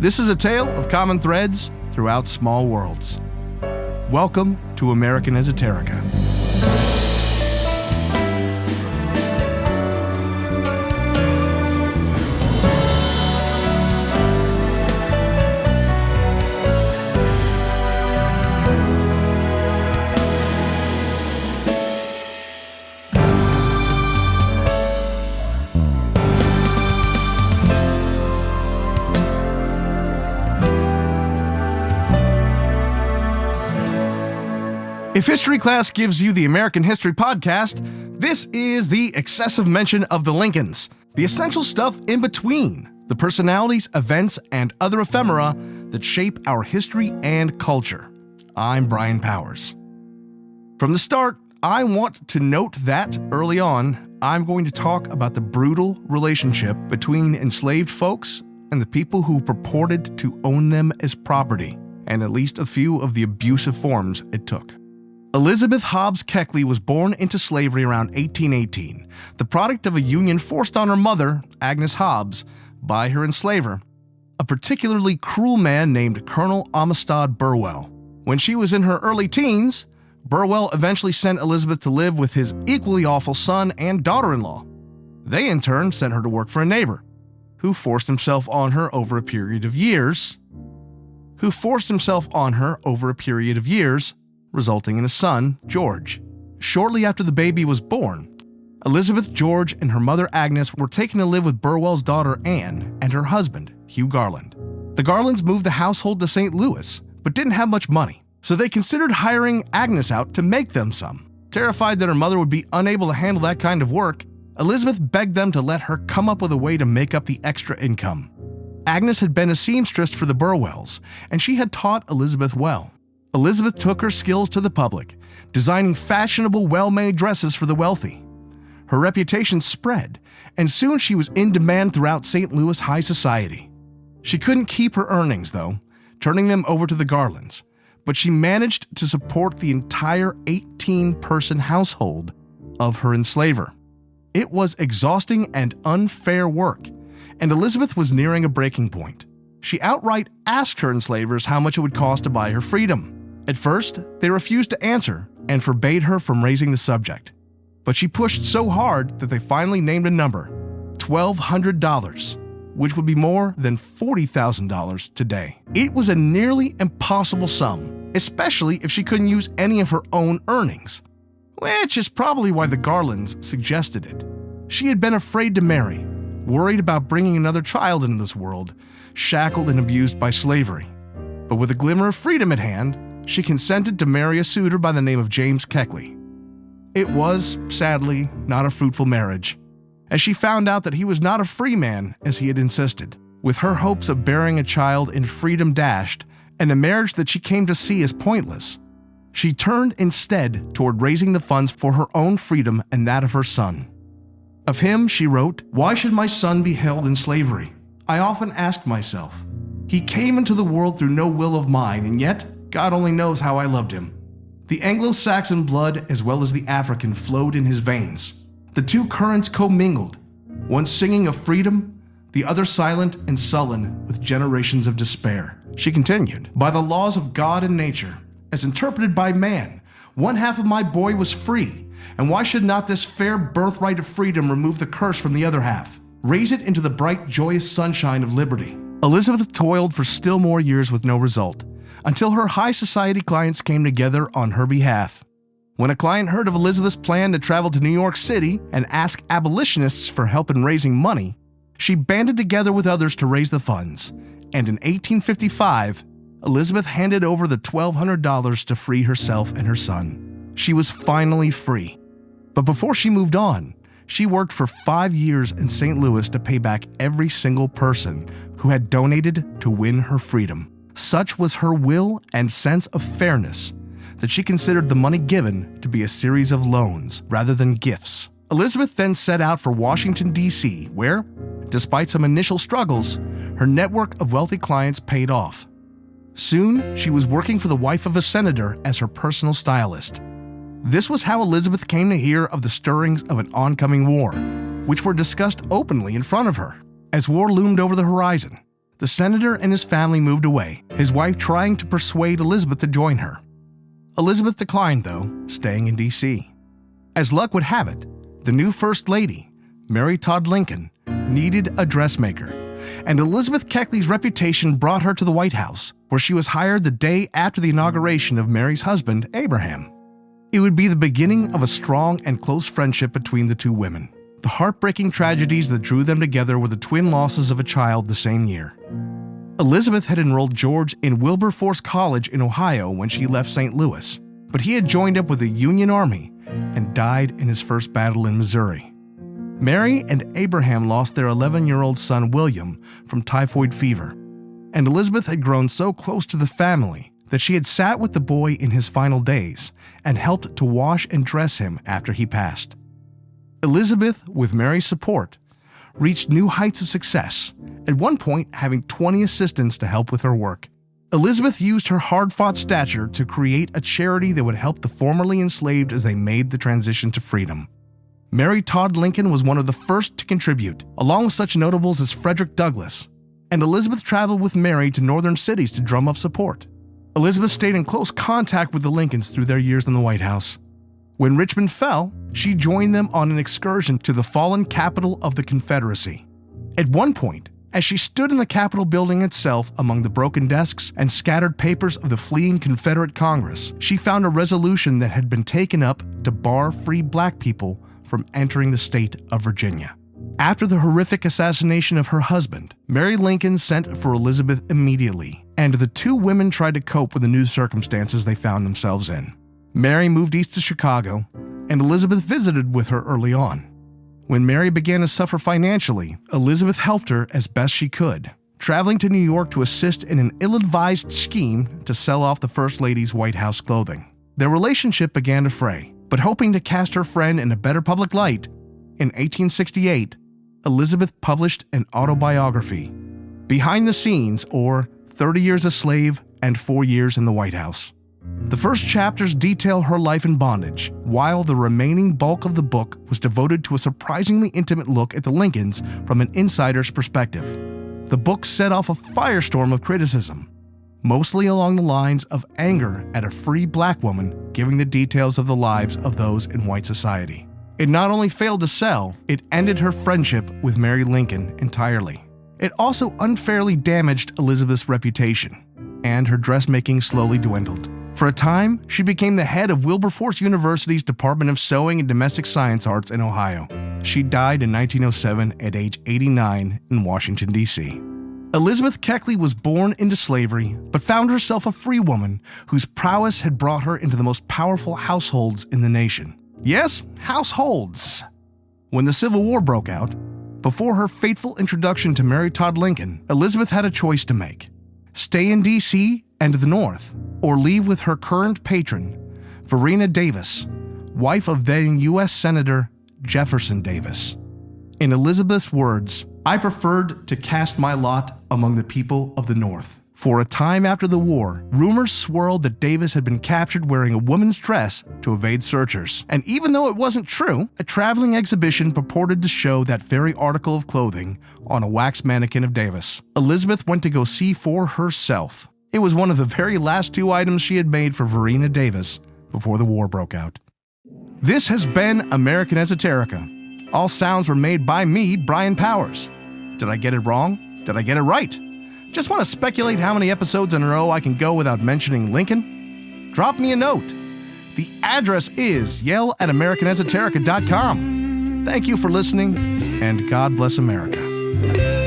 This is a tale of common threads throughout small worlds. Welcome to American Esoterica. If history class gives you the American History Podcast, this is the excessive mention of the Lincolns, the essential stuff in between, the personalities, events, and other ephemera that shape our history and culture. I'm Brian Powers. From the start, I want to note that, early on, I'm going to talk about the brutal relationship between enslaved folks and the people who purported to own them as property, and at least a few of the abusive forms it took. Elizabeth Hobbs Keckley was born into slavery around 1818, the product of a union forced on her mother, Agnes Hobbs, by her enslaver, a particularly cruel man named Colonel Amistad Burwell. When she was in her early teens, Burwell eventually sent Elizabeth to live with his equally awful son and daughter-in-law. They in turn sent her to work for a neighbor, who forced himself on her over a period of years, resulting in a son, George. Shortly after the baby was born, Elizabeth, George, and her mother Agnes were taken to live with Burwell's daughter Anne and her husband, Hugh Garland. The Garlands moved the household to St. Louis, but didn't have much money, so they considered hiring Agnes out to make them some. Terrified that her mother would be unable to handle that kind of work, Elizabeth begged them to let her come up with a way to make up the extra income. Agnes had been a seamstress for the Burwells, and she had taught Elizabeth well. Elizabeth took her skills to the public, designing fashionable, well-made dresses for the wealthy. Her reputation spread, and soon she was in demand throughout St. Louis high society. She couldn't keep her earnings, though, turning them over to the Garlands, but she managed to support the entire 18-person household of her enslaver. It was exhausting and unfair work, and Elizabeth was nearing a breaking point. She outright asked her enslavers how much it would cost to buy her freedom. At first, they refused to answer and forbade her from raising the subject. But she pushed so hard that they finally named a number, $1,200, which would be more than $40,000 today. It was a nearly impossible sum, especially if she couldn't use any of her own earnings, which is probably why the Garlands suggested it. She had been afraid to marry, worried about bringing another child into this world, shackled and abused by slavery. But with a glimmer of freedom at hand, she consented to marry a suitor by the name of James Keckley. It was, sadly, not a fruitful marriage, as she found out that he was not a free man as he had insisted. With her hopes of bearing a child in freedom dashed, and a marriage that she came to see as pointless, she turned instead toward raising the funds for her own freedom and that of her son. Of him, she wrote, "Why should my son be held in slavery? I often ask myself. He came into the world through no will of mine, and yet God only knows how I loved him. The Anglo-Saxon blood as well as the African flowed in his veins. The two currents commingled, one singing of freedom, the other silent and sullen with generations of despair." She continued, "By the laws of God and nature, as interpreted by man, one half of my boy was free, and why should not this fair birthright of freedom remove the curse from the other half, raise it into the bright, joyous sunshine of liberty?" Elizabeth toiled for still more years with no result, until her high society clients came together on her behalf. When a client heard of Elizabeth's plan to travel to New York City and ask abolitionists for help in raising money, she banded together with others to raise the funds, and in 1855, Elizabeth handed over the $1,200 to free herself and her son. She was finally free. But before she moved on, she worked for 5 years in St. Louis to pay back every single person who had donated to win her freedom. Such was her will and sense of fairness that she considered the money given to be a series of loans rather than gifts. Elizabeth then set out for Washington, D.C., where, despite some initial struggles, her network of wealthy clients paid off. Soon, she was working for the wife of a senator as her personal stylist. This was how Elizabeth came to hear of the stirrings of an oncoming war, which were discussed openly in front of her. As war loomed over the horizon, The senator and his family moved away, his wife trying to persuade Elizabeth to join her. Elizabeth declined, though, staying in D.C. As luck would have it, the new First Lady, Mary Todd Lincoln, needed a dressmaker, and Elizabeth Keckley's reputation brought her to the White House, where she was hired the day after the inauguration of Mary's husband, Abraham. It would be the beginning of a strong and close friendship between the two women. The heartbreaking tragedies that drew them together were the twin losses of a child the same year. Elizabeth had enrolled George in Wilberforce College in Ohio when she left St. Louis, but he had joined up with the Union Army and died in his first battle in Missouri. Mary and Abraham lost their 11-year-old son William from typhoid fever, and Elizabeth had grown so close to the family that she had sat with the boy in his final days and helped to wash and dress him after he passed. Elizabeth, with Mary's support, reached new heights of success, at one point having 20 assistants to help with her work. Elizabeth used her hard-fought stature to create a charity that would help the formerly enslaved as they made the transition to freedom. Mary Todd Lincoln was one of the first to contribute, along with such notables as Frederick Douglass, and Elizabeth traveled with Mary to northern cities to drum up support. Elizabeth stayed in close contact with the Lincolns through their years in the White House. When Richmond fell, she joined them on an excursion to the fallen capital of the Confederacy. At one point, as she stood in the Capitol building itself among the broken desks and scattered papers of the fleeing Confederate Congress, she found a resolution that had been taken up to bar free black people from entering the state of Virginia. After the horrific assassination of her husband, Mary Lincoln sent for Elizabeth immediately, and the two women tried to cope with the new circumstances they found themselves in. Mary moved east to Chicago, and Elizabeth visited with her early on. When Mary began to suffer financially, Elizabeth helped her as best she could, traveling to New York to assist in an ill-advised scheme to sell off the First Lady's White House clothing. Their relationship began to fray, but hoping to cast her friend in a better public light, in 1868, Elizabeth published an autobiography, Behind the Scenes, or 30 Years a Slave and 4 Years in the White House. The first chapters detail her life in bondage, while the remaining bulk of the book was devoted to a surprisingly intimate look at the Lincolns from an insider's perspective. The book set off a firestorm of criticism, mostly along the lines of anger at a free black woman giving the details of the lives of those in white society. It not only failed to sell, it ended her friendship with Mary Lincoln entirely. It also unfairly damaged Elizabeth's reputation, and her dressmaking slowly dwindled. For a time, she became the head of Wilberforce University's Department of Sewing and Domestic Science Arts in Ohio. She died in 1907 at age 89 in Washington, D.C. Elizabeth Keckley was born into slavery, but found herself a free woman whose prowess had brought her into the most powerful households in the nation. Yes, households. When the Civil War broke out, before her fateful introduction to Mary Todd Lincoln, Elizabeth had a choice to make: stay in D.C. and the North, or leave with her current patron, Varina Davis, wife of then U.S. Senator Jefferson Davis. In Elizabeth's words, "I preferred to cast my lot among the people of the North." For a time after the war, rumors swirled that Davis had been captured wearing a woman's dress to evade searchers. And even though it wasn't true, a traveling exhibition purported to show that very article of clothing on a wax mannequin of Davis. Elizabeth went to go see for herself. It was one of the very last 2 items she had made for Varina Davis before the war broke out. This has been American Esoterica. All sounds were made by me, Brian Powers. Did I get it wrong? Did I get it right? Just want to speculate how many episodes in a row I can go without mentioning Lincoln? Drop me a note. The address is yell@americanesoterica.com. Thank you for listening, and God bless America.